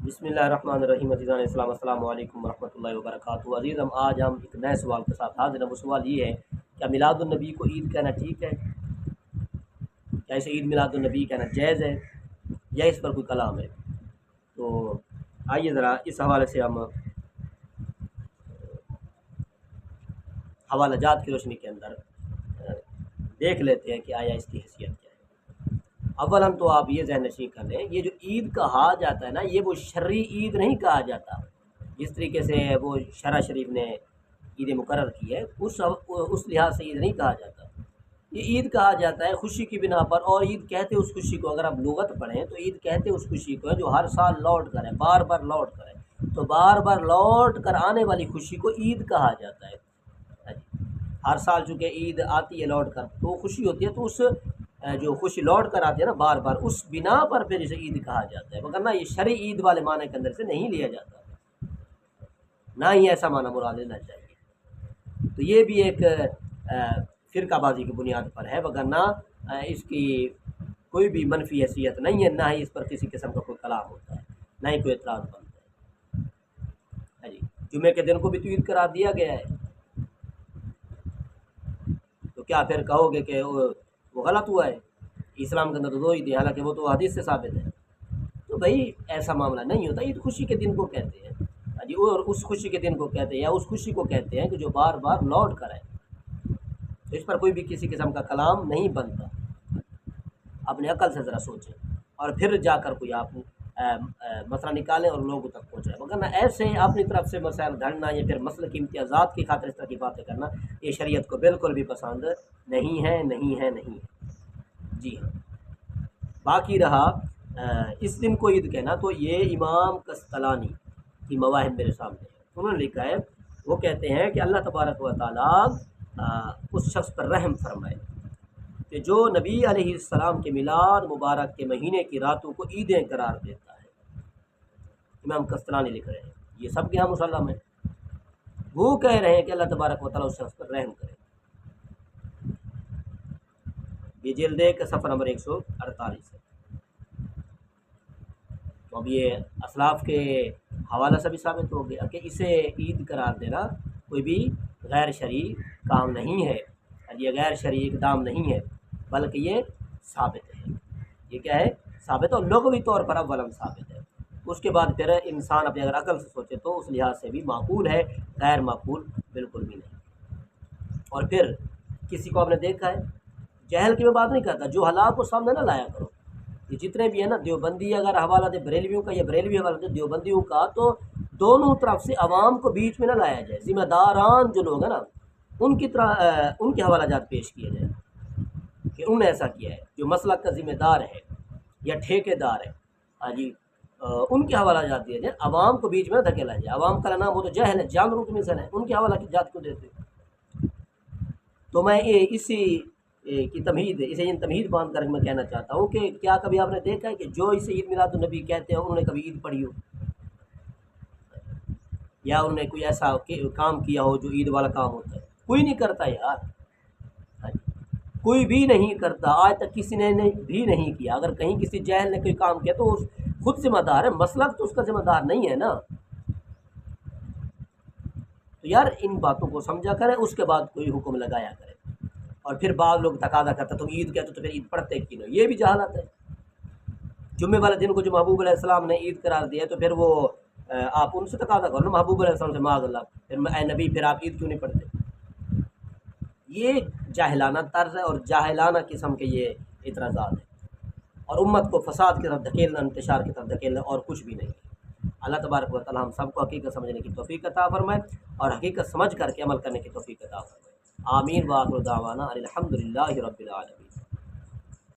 بسم اللہ الرحمن الرحیم عزیزان اسلام، السلام علیکم ورحمۃ اللہ وبرکاتہ۔ عزیز آج ہم ایک نئے سوال کے ساتھ حاضر ہیں۔ وہ سوال یہ ہے، کیا میلاد النبی کو عید کہنا ٹھیک ہے؟ کیا اسے عید میلاد النبی کہنا جائز ہے یا اس پر کوئی کلام ہے؟ تو آئیے ذرا اس حوالے سے ہم حوالہ جات کی روشنی کے اندر دیکھ لیتے ہیں کہ آیا اس کی حیثیت کیا ہے۔ اولاً تو آپ یہ ذہن نشین کر لیں، یہ جو عید کہا جاتا ہے نا، یہ وہ شرعی عید نہیں کہا جاتا جس طریقے سے وہ شرع شریف نے عید مقرر کی ہے، اس لحاظ سے عید نہیں کہا جاتا۔ یہ عید کہا جاتا ہے خوشی کی بنا پر، اور عید کہتے اس خوشی کو، اگر آپ لغت پڑھیں تو عید کہتے اس خوشی کو ہے جو ہر سال لوٹ کر ہے، بار بار لوٹ کر ہے۔ تو بار بار لوٹ کر آنے والی خوشی کو عید کہا جاتا ہے۔ ہر سال چونکہ عید آتی ہے لوٹ کر تو خوشی ہوتی ہے، تو اس جو خوشی لوٹ کر آتی ہے نا بار بار، اس بنا پر پھر اسے عید کہا جاتا ہے، وگرنہ یہ شرعی عید والے معنی کے اندر سے نہیں لیا جاتا، نہ ہی ایسا معنی مراد لینا چاہیے۔ تو یہ بھی ایک فرقہ بازی کی بنیاد پر ہے، وگرنہ اس کی کوئی بھی منفی حیثیت نہیں ہے، نہ ہی اس پر کسی قسم کا کوئی کلام ہوتا ہے، نہ ہی کوئی اعتراض بنتا ہے۔ جی، جمعے کے دن کو بھی تو عید قرار دیا گیا ہے، تو کیا پھر کہو گے کہ وہ غلط ہوا ہے؟ اسلام کے اندر تو دو عید ہے، حالانکہ وہ تو حدیث سے ثابت ہے۔ تو بھائی ایسا معاملہ نہیں ہوتا، عید خوشی کے دن کو کہتے ہیں جی، اور اس خوشی کے دن کو کہتے ہیں یا اس خوشی کو کہتے ہیں کہ جو بار بار لوٹ کر ہے، تو اس پر کوئی بھی کسی قسم کا کلام نہیں بنتا۔ اپنے عقل سے ذرا سوچیں اور پھر جا کر کوئی آپ مسئلہ نکالیں اور لوگوں تک پہنچائیں، وگرنہ ایسے اپنی طرف سے مسائل گھڑنا یا پھر مسئلے کی امتیازات کی خاطر اس طرح کی باتیں کرنا، یہ شریعت کو بالکل بھی پسند نہیں ہے، نہیں ہے، نہیں ہے۔ جی ہاں، باقی رہا اس دن کو عید کہنا، تو یہ امام قسطلانی کی مواہب میرے سامنے ہے، انہوں نے لکھا ہے، وہ کہتے ہیں کہ اللہ تبارک و تعالیٰ اس شخص پر رحم فرمائے کہ جو نبی علیہ السلام کے میلاد مبارک کے مہینے کی راتوں کو عیدیں قرار دیتا ہے۔ امام قسطلانی لکھ رہے ہیں، یہ سب کے ہم مسلم ہیں، وہ کہہ رہے ہیں کہ اللہ تبارک و تعالیٰ اس شخص پر رحم کرے۔ یہ جلد 1 صفحہ نمبر 148 ہے۔ تو اب یہ اسلاف کے حوالہ سے بھی ثابت ہو گیا کہ اسے عید قرار دینا کوئی بھی غیر شرعی کام نہیں ہے، یہ غیر شرعی اقدام نہیں ہے، بلکہ یہ ثابت ہے۔ یہ کیا ہے؟ ثابت ہے، اور لغوی طور پر اولاً ثابت ہے، اس کے بعد پھر انسان اپنے اگر عقل سے سوچے تو اس لحاظ سے بھی معقول ہے، غیر معقول بالکل بھی نہیں۔ اور پھر کسی کو آپ نے دیکھا ہے، جہل کی میں بات نہیں کرتا، جو حالات کو سامنے نہ لایا کرو، یہ جتنے بھی ہیں نا دیوبندی، اگر حوالہ دے بریلویوں کا یا بریلوی حوالہ دے دیوبندیوں کا، تو دونوں طرف سے عوام کو بیچ میں نہ لایا جائے، ذمہ داران جو لوگ ہیں نا ان کی طرح ان کے حوالہ جات پیش کیے جائیں کہ انہوں نے ایسا کیا ہے، جو مسلک کا ذمہ دار ہے یا ٹھیکے دار ہے، ہاں جی، ان کے حوالہ جات دیے جائیں، عوام کو بیچ میں نہ دھکیلا جائے۔ عوام کا نام وہ تو جہل ہے، جانوروں کی مثل ہے، ان کے حوالہ کی جات کو دیتے۔ تو میں اسی کی تمہید، اسے ان تمہید باندھ کر میں کہنا چاہتا ہوں کہ کیا کبھی آپ نے دیکھا ہے کہ جو اسے عید میلاد النبی کہتے ہیں انہوں نے کبھی عید پڑھی ہو، یا انہوں نے کوئی ایسا کام کیا ہو جو عید والا کام ہوتا ہے؟ کوئی نہیں کرتا یار، کوئی بھی نہیں کرتا، آج تک کسی نے بھی نہیں کیا۔ اگر کہیں کسی جاہل نے کوئی کام کیا تو خود ذمہ دار ہے، مسلک تو اس کا ذمہ دار نہیں ہے نا۔ تو یار ان باتوں کو سمجھا کریں، اس کے بعد کوئی حکم لگایا کرے۔ اور پھر بعض لوگ تقاضا کرتا تم عید کہتے تو پھر عید پڑھتے کیوں نہیں؟ یہ بھی جہالت ہے۔ جمعے والے دن کو جو محبوب علیہ السلام نے عید قرار دیا تو پھر وہ آپ ان سے تقاضا کرو نا، محبوب علیہ السلام سے، معاذ اللہ، پھر اے نبی پھر آپ عید کیوں نہیں پڑھتے؟ یہ جاہلانہ طرز ہے اور جاہلانہ قسم کے یہ اعتراضات ہیں، اور امت کو فساد کی طرف دھکیلنا، انتشار کی طرف دھکیلنا، اور کچھ بھی نہیں۔ اللہ تبارک و تعالی ہم سب کو حقیقت سمجھنے کی توفیق عطا فرمائے اور حقیقت سمجھ کر کے عمل کرنے کی توفیق عطا فرمائے۔ آمین، وآخر دعوانا الحمدللہ رب العالمین۔